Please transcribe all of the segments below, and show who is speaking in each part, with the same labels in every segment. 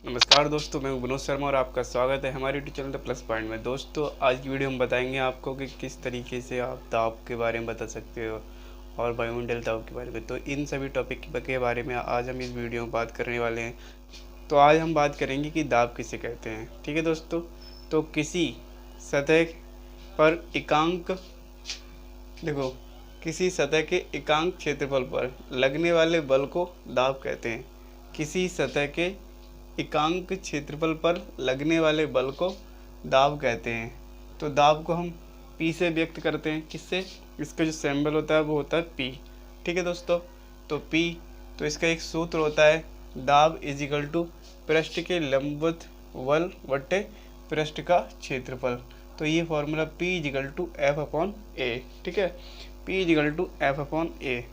Speaker 1: नमस्कार दोस्तों, मैं विनोद शर्मा और आपका स्वागत है हमारे YouTube channel the plus point में। दोस्तों, आज की वीडियो में बताएंगे आपको कि किस तरीके से आप दाब के बारे में बता सकते हो और वायुमंडल दाब के बारे में। तो इन सभी टॉपिक के बारे में आज हम इस वीडियो में बात करने वाले हैं। तो आज हम बात करेंगे कि दाब किसे कहते हैं। ठीक है दोस्तों, तो किसी सतह पर किसी सतह के एकांक क्षेत्रफल पर लगने वाले बल को दाब कहते हैं। किसी सतह के एकांक क्षेत्रफल पर लगने वाले बल को दाब कहते हैं। तो दाब को हम पी से व्यक्त करते हैं। किससे? इसका जो सिंबल होता है वो होता है पी। ठीक है दोस्तों, तो पी, तो इसका एक सूत्र होता है दाब इज इक्वल टू पृष्ठ के लंबवत बल बट्टे पृष्ठ का क्षेत्रफल। तो ये formula P is equal to F upon A. ठीक है, P is equal to F upon A.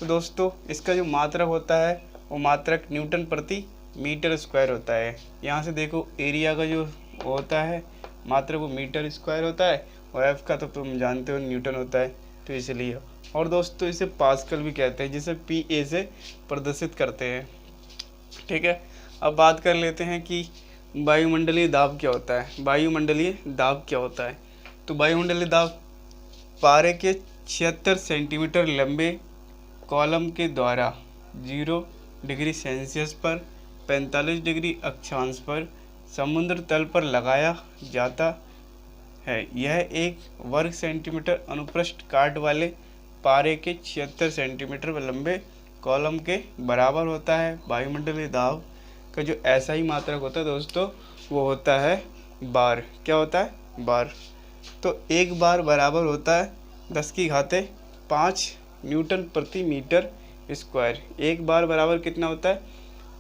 Speaker 1: तो दोस्तों, इसका जो मात्रक होता है वो मात्रक न्यूटन प्रति मीटर स्क्वायर होता है। यहाँ से देखो, एरिया का जो होता है मात्रक वो मीटर स्क्वायर होता है और एफ का तो तुम जानते हो न्यूटन होता है, तो इसलिए। और दोस्तों, इसे पास्कल भी कहते हैं, जिसे पी ए से प्रदर्शित करते हैं। ठीक है, अब बात कर लेते हैं कि वायुमंडलीय दाब क्या होता है। वायुमंडलीय दाब क्या होता है? तो वायुमंडलीय दाब पारे के 76 सेंटीमीटर लंबे कॉलम के द्वारा 0 डिग्री सेल्सियस पर 45 डिग्री अक्षांश पर समुद्र तल पर लगाया जाता है। यह एक वर्ग सेंटीमीटर अनुप्रस्थ काट वाले पारे के 76 सेंटीमीटर लंबे कॉलम के बराबर होता है। वायुमंडलीय दाब का जो ऐसा ही मात्रक होता है दोस्तों, वो होता है बार। क्या होता है? बार। तो एक बार बराबर होता है 10⁵5 न्यूटन प्रति मीटर स्क्वायर। एक बार बराबर कितना होता है?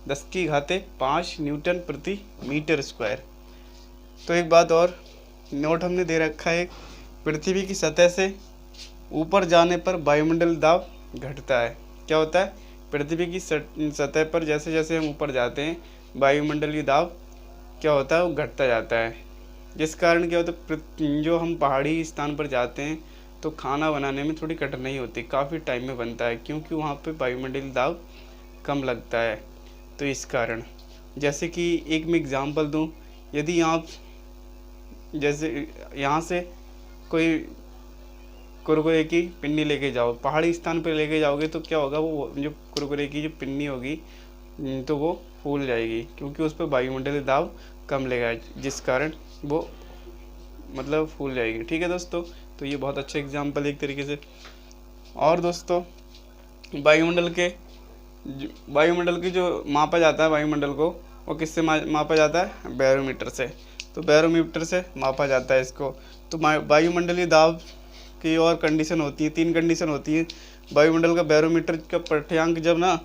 Speaker 1: 10⁵5 न्यूटन प्रति मीटर स्क्वायर। तो एक बात और नोट हमने दे रखा है, पृथ्वी की सतह से ऊपर जाने पर वायुमंडल दाब घटता है। क्या होता है? पृथ्वी की सतह पर जैसे जैसे हम ऊपर जाते हैं वायुमंडलीय दाब क्या होता है? वो घटता जाता है। जिस कारण क्या होता है, जो हम पहाड़ी स्थान पर जाते हैं तो खाना बनाने में थोड़ी कठिनाई होती है, काफ़ी टाइम में बनता है, क्योंकि वहाँ पे वायुमंडलीय दाब कम लगता है। तो इस कारण, जैसे कि एक मैं एग्ज़ाम्पल दूं, यदि आप जैसे यहाँ से कोई कुरकुरे की पिन्नी लेके जाओ, पहाड़ी स्थान पर लेके जाओगे तो क्या होगा, वो जो कुरकुरे की जो पिन्नी होगी तो वो फूल जाएगी, क्योंकि उस पर वायुमंडलीय दाब कम लगेगा, जिस कारण वो मतलब फूल जाएगी। ठीक है दोस्तों, तो ये बहुत अच्छा एग्जाम्पल एक तरीके से। और दोस्तों, वायुमंडल की जो मापा जाता है वायुमंडल को, वो किससे मापा जाता है? बैरोमीटर से। तो बैरोमीटर से मापा जाता है इसको। तो वायुमंडलीय दाब की और कंडीशन होती है, 3 कंडीशन होती है। वायुमंडल का बैरोमीटर का पाठ्यांक जब ना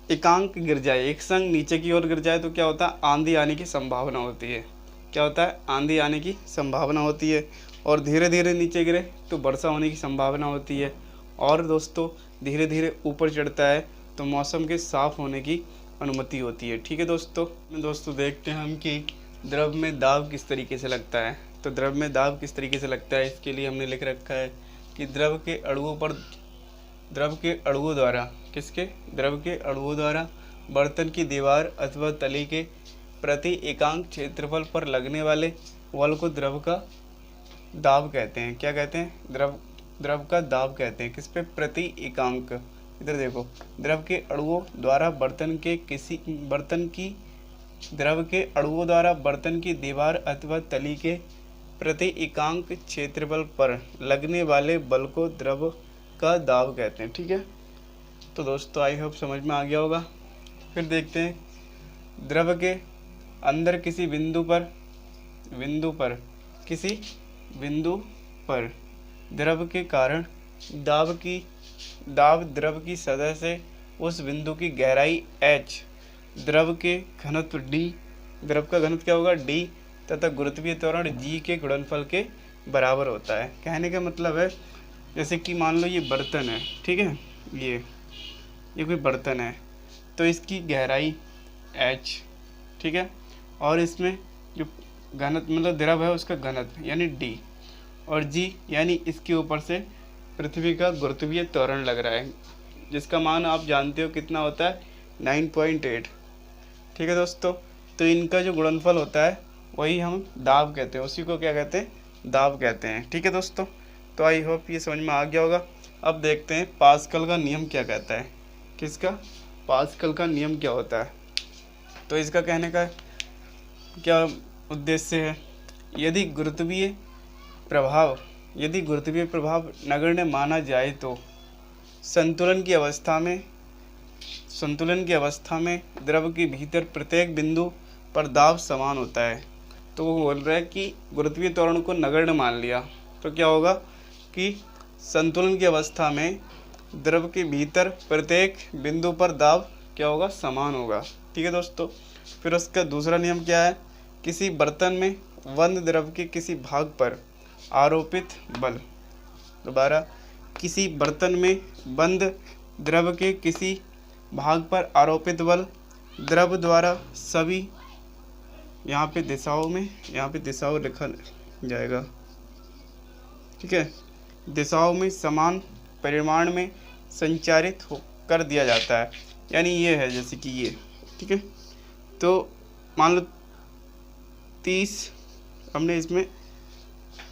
Speaker 1: एकांक गिर जाए, एक संग नीचे की ओर गिर जाए, तो क्या होता है? आंधी आने की संभावना होती है। क्या होता है? आंधी आने की संभावना होती है। और धीरे धीरे नीचे गिरे तो वर्षा होने की संभावना होती है। और दोस्तों, धीरे धीरे ऊपर चढ़ता है तो मौसम के साफ होने की अनुमति होती है। ठीक है दोस्तों, देखते हैं हम कि द्रव में दाब किस तरीके से लगता है। तो द्रव में दाब किस तरीके से लगता है, इसके लिए हमने लिख रखा है कि द्रव के अणुओं द्वारा बर्तन की दीवार अथवा तली के प्रति एकांक क्षेत्रफल पर लगने वाले बल को द्रव का दाब कहते हैं। क्या कहते हैं? द्रव का दाब कहते हैं। किस पे? प्रति एकांक। इधर देखो, द्रव के अणुओं द्वारा बर्तन की दीवार अथवा तली के प्रति एकांक क्षेत्रफल पर लगने वाले बल को द्रव का दाब कहते हैं। ठीक है, तो दोस्तों आई होप समझ में आ गया होगा। फिर देखते हैं, द्रव के अंदर किसी बिंदु पर द्रव के कारण दाब द्रव की सतह से उस बिंदु की गहराई h, द्रव के घनत्व d, द्रव का घनत्व क्या होगा? d, तथा गुरुत्वीय त्वरण g के गुणनफल के बराबर होता है। कहने का मतलब है, जैसे कि मान लो ये बर्तन है, ठीक है, ये कोई बर्तन है, तो इसकी गहराई h, ठीक है, और इसमें जो घनत्व मतलब द्रव है उसका घनत्व यानी d, और g यानी इसके ऊपर से पृथ्वी का गुरुत्वीय त्वरण लग रहा है, जिसका मान आप जानते हो कितना होता है? 9.8। ठीक है दोस्तों। तो इनका जो गुणनफल होता है वही हम दाब कहते हैं, उसी को क्या कहते हैं, दाब कहते हैं। ठीक है दोस्तों, तो आई होप ये समझ में आ गया होगा। अब देखते हैं पास्कल का नियम क्या कहता है। किसका? पास्कल का नियम क्या होता है। तो इसका कहने का क्या उद्देश्य है, यदि गुरुत्वीय प्रभाव नगण्य माना जाए तो संतुलन की अवस्था में द्रव के भीतर प्रत्येक बिंदु पर दाब समान होता है। तो वो बोल रहा है कि गुरुत्वीय त्वरण को नगण्य मान लिया तो क्या होगा कि संतुलन की अवस्था में द्रव के भीतर प्रत्येक बिंदु पर दाब क्या होगा, समान होगा। ठीक है दोस्तों। फिर उसका दूसरा नियम क्या है, किसी बर्तन में बंद द्रव के किसी भाग पर आरोपित बल, दोबारा किसी बर्तन में बंद द्रव के किसी भाग पर आरोपित बल द्रव द्वारा सभी, यहाँ पे दिशाओं लिखा जाएगा, ठीक है, दिशाओं में समान परिमाण में संचारित कर दिया जाता है। यानी ये है जैसे कि ये, ठीक है। तो मान लो 30, हमने इसमें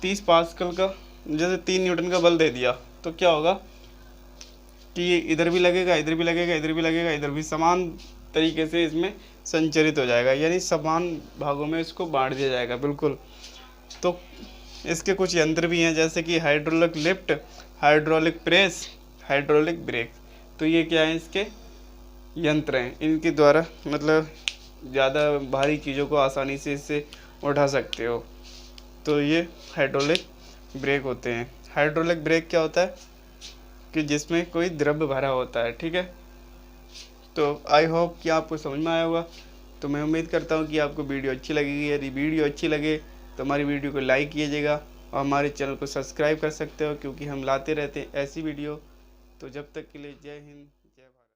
Speaker 1: 30 पास्कल का जैसे 3 न्यूटन का बल दे दिया तो क्या होगा कि ये इधर भी लगेगा, इधर भी लगेगा, इधर भी लगेगा, इधर भी समान तरीके से इसमें संचरित हो जाएगा, यानी समान भागों में इसको बांट दिया जाएगा। बिल्कुल। तो इसके कुछ यंत्र भी हैं जैसे कि hydraulic lift, hydraulic press, hydraulic brake. तो ये क्या है, इसके यंत्र हैं, इनके द्वारा मतलब ज़्यादा भारी चीज़ों को आसानी से इससे उठा सकते हो। तो ये हाइड्रोलिक ब्रेक होते हैं। हाइड्रोलिक ब्रेक क्या होता है कि जिसमें कोई द्रव्य भरा होता है। ठीक है। तो आई होप कि आपको समझ में आया होगा। तो मैं उम्मीद करता हूँ कि आपको वीडियो अच्छी लगेगी। यदि वीडियो अच्छी लगे तो हमारी वीडियो को लाइक कीजिएगा और हमारे चैनल को सब्सक्राइब कर सकते हो, क्योंकि हम लाते रहते हैं ऐसी वीडियो। तो जब तक के लिए जय हिंद।